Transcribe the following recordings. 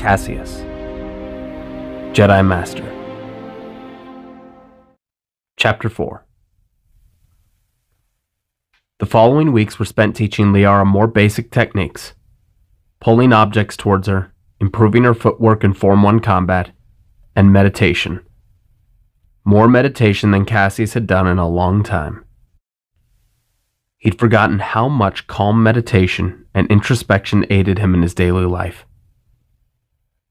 Caseus, Jedi Master. Chapter 4. The following weeks were spent teaching Liara more basic techniques, pulling objects towards her, improving her footwork in Form 1 combat, and meditation. More meditation than Caseus had done in a long time. He'd forgotten how much calm meditation and introspection aided him in his daily life.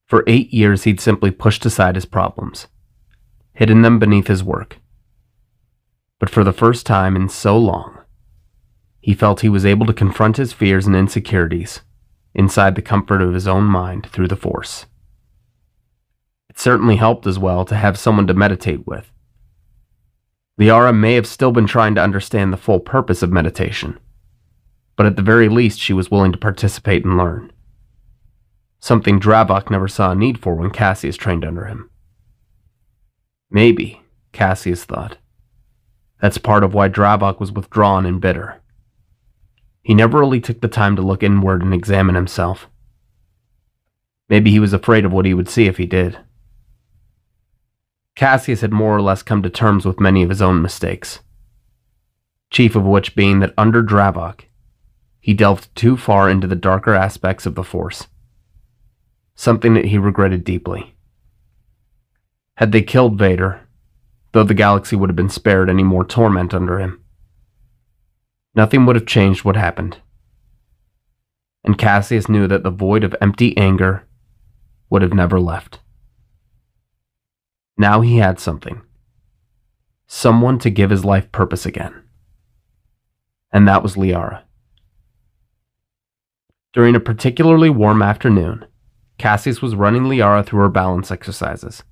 For 8 years he'd simply pushed aside his problems, hidden them beneath his work. But for the first time in so long, he felt he was able to confront his fears and insecurities inside the comfort of his own mind through the Force. It certainly helped as well to have someone to meditate with. Liara may have still been trying to understand the full purpose of meditation, but at the very least she was willing to participate and learn. Something Dravok never saw a need for when Caseus trained under him. Maybe, Caseus thought, that's part of why Dravok was withdrawn and bitter. He never really took the time to look inward and examine himself. Maybe he was afraid of what he would see if he did. Caseus had more or less come to terms with many of his own mistakes, chief of which being that under Dravok, he delved too far into the darker aspects of the Force, something that he regretted deeply. Had they killed Vader, though the galaxy would have been spared any more torment under him, nothing would have changed what happened. And Caseus knew that the void of empty anger would have never left. Now he had something. Someone to give his life purpose again. And that was Liara. During a particularly warm afternoon, Caseus was running Liara through her balance exercises.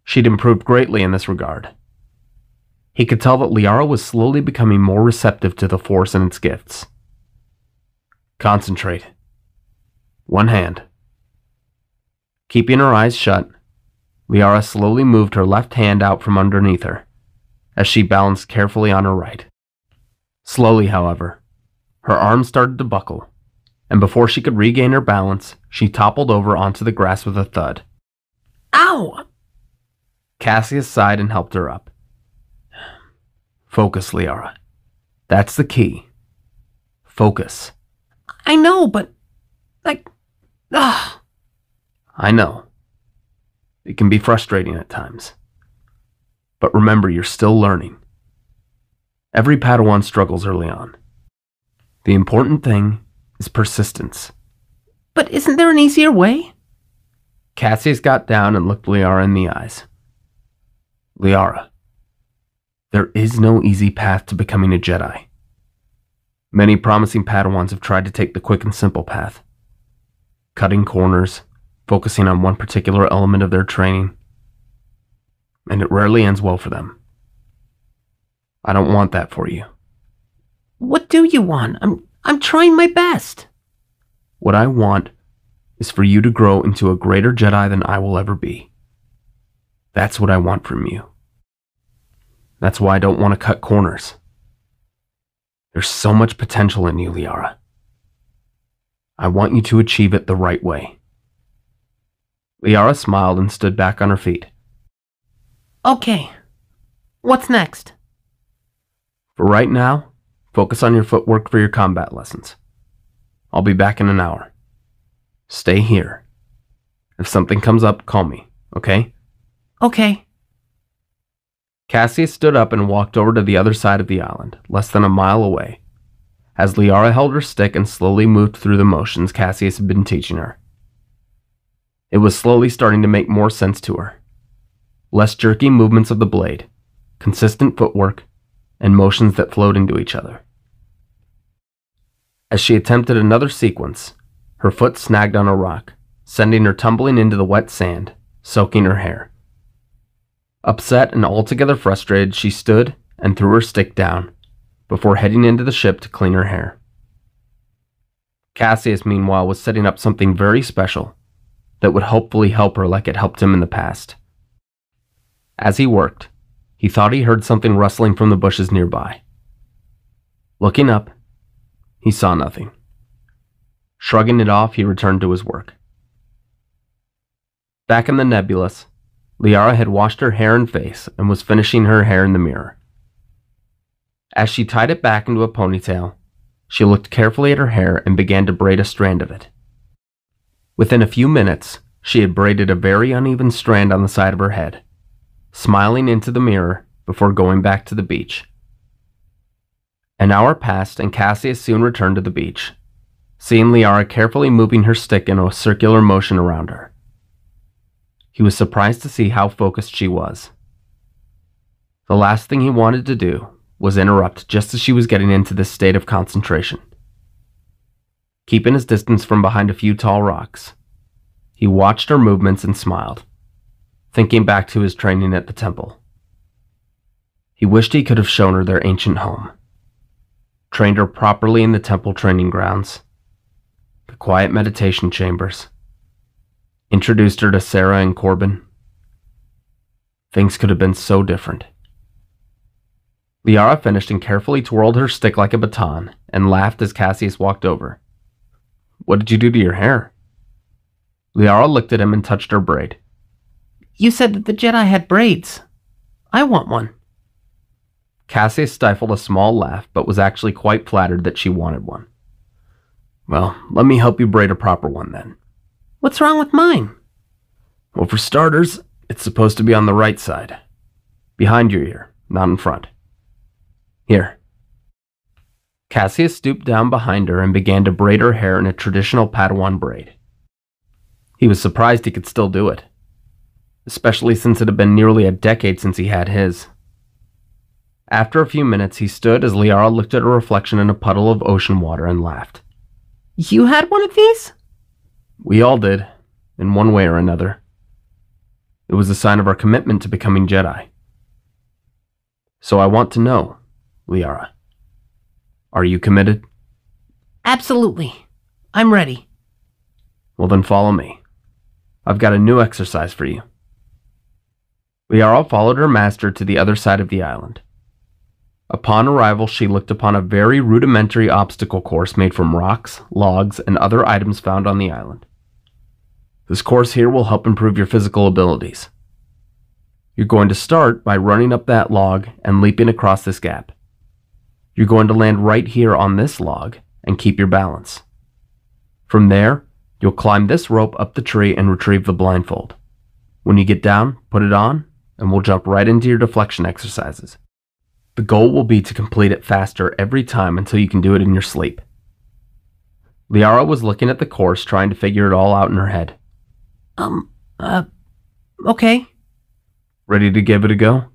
She'd improved greatly in this regard. He could tell that Liara was slowly becoming more receptive to the Force and its gifts. Concentrate. One hand. Keeping her eyes shut, Liara slowly moved her left hand out from underneath her, as she balanced carefully on her right. Slowly, however, her arms started to buckle, and before she could regain her balance, she toppled over onto the grass with a thud. Ow! Caseus sighed and helped her up. Focus, Liara. That's the key. Focus. I know, but... I know. It can be frustrating at times. But remember, you're still learning. Every Padawan struggles early on. The important thing is persistence. But isn't there an easier way? Caseus got down and looked Liara in the eyes. Liara, there is no easy path to becoming a Jedi. Many promising Padawans have tried to take the quick and simple path, cutting corners, focusing on one particular element of their training, and it rarely ends well for them. I don't want that for you. What do you want? I'm trying my best. What I want is for you to grow into a greater Jedi than I will ever be. That's what I want from you. That's why I don't want to cut corners. There's so much potential in you, Liara. I want you to achieve it the right way. Liara smiled and stood back on her feet. Okay. What's next? For right now, focus on your footwork for your combat lessons. I'll be back in an hour. Stay here. If something comes up, call me, okay? Okay. Caseus stood up and walked over to the other side of the island, less than a mile away, as Liara held her stick and slowly moved through the motions Caseus had been teaching her. It was slowly starting to make more sense to her. Less jerky movements of the blade, consistent footwork, and motions that flowed into each other. As she attempted another sequence, her foot snagged on a rock, sending her tumbling into the wet sand, soaking her hair. Upset and altogether frustrated, she stood and threw her stick down, before heading into the ship to clean her hair. Caseus, meanwhile, was setting up something very special that would hopefully help her like it helped him in the past. As he worked, he thought he heard something rustling from the bushes nearby. Looking up, he saw nothing. Shrugging it off, he returned to his work. Back in the nebulous, Liara had washed her hair and face and was finishing her hair in the mirror. As she tied it back into a ponytail, she looked carefully at her hair and began to braid a strand of it. Within a few minutes, she had braided a very uneven strand on the side of her head, smiling into the mirror before going back to the beach. An hour passed and Caseus soon returned to the beach, seeing Liara carefully moving her stick in a circular motion around her. He was surprised to see how focused she was. The last thing he wanted to do was interrupt just as she was getting into this state of concentration. Keeping his distance from behind a few tall rocks, he watched her movements and smiled, thinking back to his training at the temple. He wished he could have shown her their ancient home, trained her properly in the temple training grounds, the quiet meditation chambers, introduced her to Sarah and Corbin. Things could have been so different. Liara finished and carefully twirled her stick like a baton and laughed as Caseus walked over. "What did you do to your hair?" Liara looked at him and touched her braid. You said that the Jedi had braids. I want one. Caseus stifled a small laugh, but was actually quite flattered that she wanted one. "Well, let me help you braid a proper one then." What's wrong with mine? "Well, for starters, it's supposed to be on the right side. Behind your ear, not in front. Here." Caseus stooped down behind her and began to braid her hair in a traditional Padawan braid. He was surprised he could still do it, especially since it had been nearly a decade since he had his. After a few minutes, he stood as Liara looked at her reflection in a puddle of ocean water and laughed. You had one of these? We all did, in one way or another. It was a sign of our commitment to becoming Jedi. So I want to know, Liara, are you committed? Absolutely. I'm ready. Well then follow me. I've got a new exercise for you. Liara followed her master to the other side of the island. Upon arrival, she looked upon a very rudimentary obstacle course made from rocks, logs, and other items found on the island. This course here will help improve your physical abilities. You're going to start by running up that log and leaping across this gap. You're going to land right here on this log and keep your balance. From there, you'll climb this rope up the tree and retrieve the blindfold. When you get down, put it on, and we'll jump right into your deflection exercises. The goal will be to complete it faster every time until you can do it in your sleep. Liara was looking at the course, trying to figure it all out in her head. Okay. Ready to give it a go?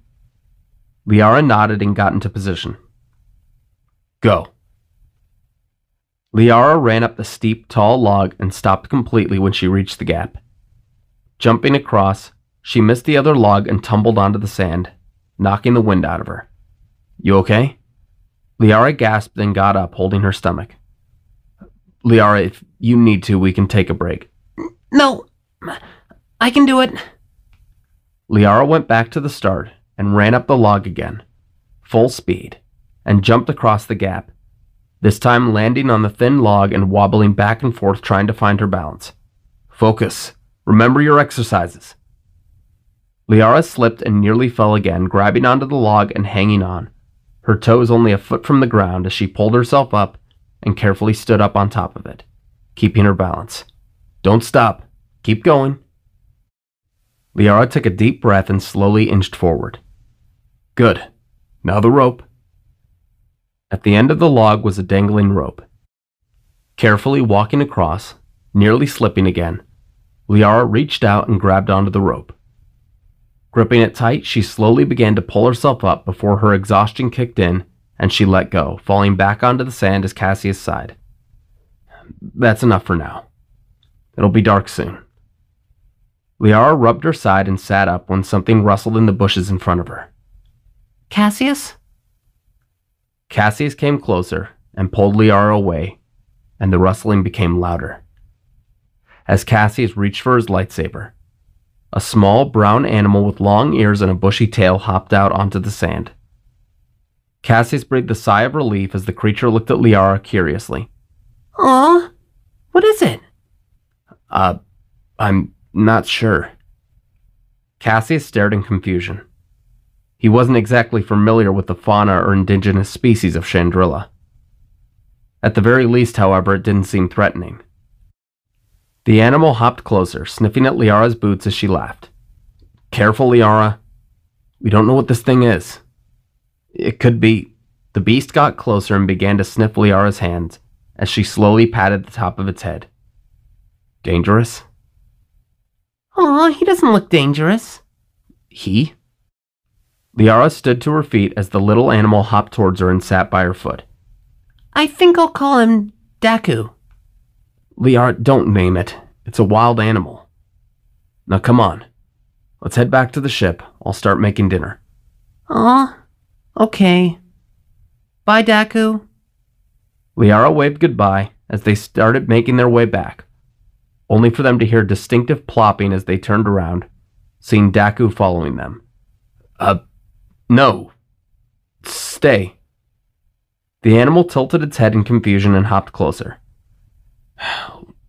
Liara nodded and got into position. Go. Liara ran up the steep, tall log and stopped completely when she reached the gap. Jumping across, she missed the other log and tumbled onto the sand, knocking the wind out of her. You okay? Liara gasped and got up, holding her stomach. Liara, if you need to, we can take a break. No, I can do it. Liara went back to the start and ran up the log again, full speed, and jumped across the gap, this time landing on the thin log and wobbling back and forth trying to find her balance. Focus. Remember your exercises. Liara slipped and nearly fell again, grabbing onto the log and hanging on, her toes only a foot from the ground as she pulled herself up and carefully stood up on top of it, keeping her balance. Don't stop. Keep going. Liara took a deep breath and slowly inched forward. Good. Now the rope. At the end of the log was a dangling rope. Carefully walking across, nearly slipping again, Liara reached out and grabbed onto the rope. Gripping it tight, she slowly began to pull herself up before her exhaustion kicked in and she let go, falling back onto the sand as Caseus sighed. That's enough for now. It'll be dark soon. Liara rubbed her side and sat up when something rustled in the bushes in front of her. Caseus? Caseus came closer and pulled Liara away, and the rustling became louder. As Caseus reached for his lightsaber, a small brown animal with long ears and a bushy tail hopped out onto the sand. Caseus breathed a sigh of relief as the creature looked at Liara curiously. Aw, what is it? I'm not sure. Caseus stared in confusion. He wasn't exactly familiar with the fauna or indigenous species of Chandrilla. At the very least, however, it didn't seem threatening. The animal hopped closer, sniffing at Liara's boots as she laughed. "Careful, Liara. We don't know what this thing is. It could be..." The beast got closer and began to sniff Liara's hands as she slowly patted the top of its head. "Dangerous?" Aw, he doesn't look dangerous. "He?" Liara stood to her feet as the little animal hopped towards her and sat by her foot. I think I'll call him Daku. "Liara, don't name it. It's a wild animal. Now come on. Let's head back to the ship. I'll start making dinner." Aw, okay. Bye, Daku. Liara waved goodbye as they started making their way back, only for them to hear distinctive plopping as they turned around, seeing Daku following them. No. Stay." The animal tilted its head in confusion and hopped closer.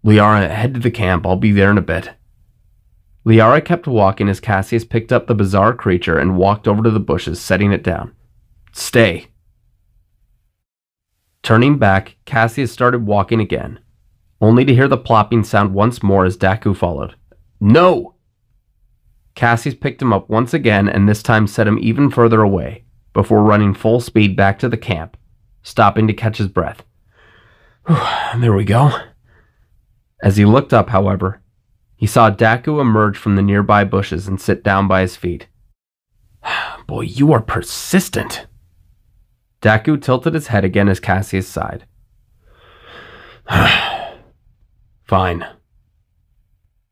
"Liara, head to the camp. I'll be there in a bit." Liara kept walking as Caseus picked up the bizarre creature and walked over to the bushes, setting it down. "Stay." Turning back, Caseus started walking again, only to hear the plopping sound once more as Daku followed. "No!" Caseus picked him up once again and this time set him even further away, before running full speed back to the camp, stopping to catch his breath. There we go. As he looked up, however, he saw Daku emerge from the nearby bushes and sit down by his feet. "Boy, you are persistent." Daku tilted his head again as Caseus sighed. "Fine."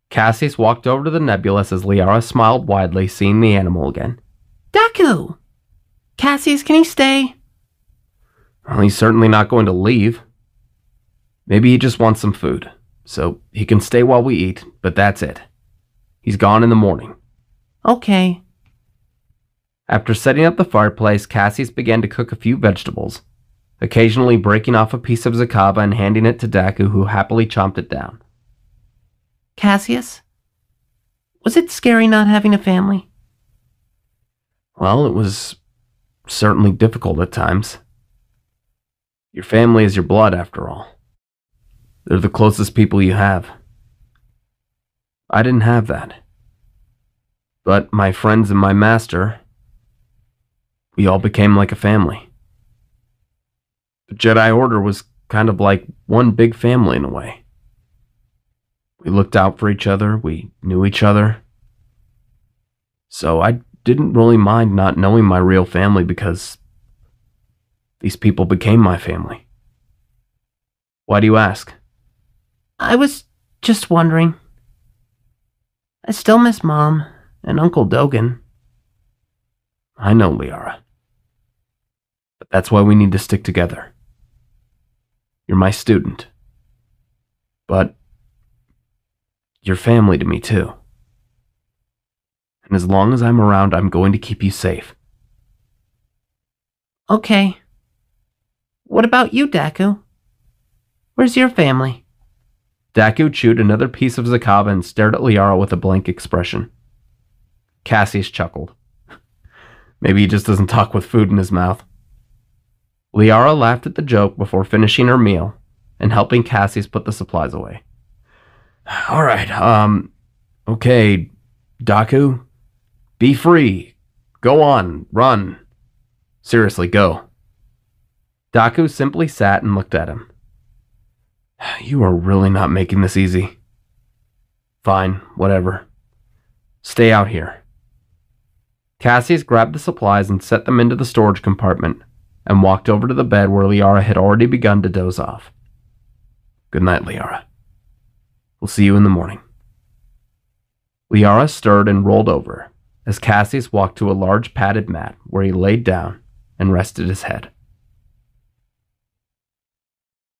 Caseus walked over to the nebulous as Liara smiled widely, seeing the animal again. Daku! Caseus, can he stay? Well, he's certainly not going to leave. Maybe he just wants some food, so he can stay while we eat, but that's it. He's gone in the morning. Okay. After setting up the fireplace, Caseus began to cook a few vegetables, occasionally breaking off a piece of zacaba and handing it to Daku, who happily chomped it down. Caseus? Was it scary not having a family? Well, it was certainly difficult at times. Your family is your blood, after all. They're the closest people you have. I didn't have that. But my friends and my master, we all became like a family. The Jedi Order was kind of like one big family in a way. We looked out for each other, we knew each other. So I didn't really mind not knowing my real family because these people became my family. Why do you ask? I was just wondering. I still miss Mom and Uncle Dogen. I know, Liara. But that's why we need to stick together. You're my student. But you're family to me, too. And as long as I'm around, I'm going to keep you safe. Okay. What about you, Daku? Where's your family? Daku chewed another piece of zacaba and stared at Liara with a blank expression. Caseus chuckled. Maybe he just doesn't talk with food in his mouth. Liara laughed at the joke before finishing her meal and helping Caseus put the supplies away. All right, okay, Daku, be free. Go on, run. Seriously, go. Daku simply sat and looked at him. You are really not making this easy. Fine, whatever. Stay out here. Caseus grabbed the supplies and set them into the storage compartment and walked over to the bed where Liara had already begun to doze off. Good night, Liara. We'll see you in the morning. Liara stirred and rolled over as Caseus walked to a large padded mat where he laid down and rested his head.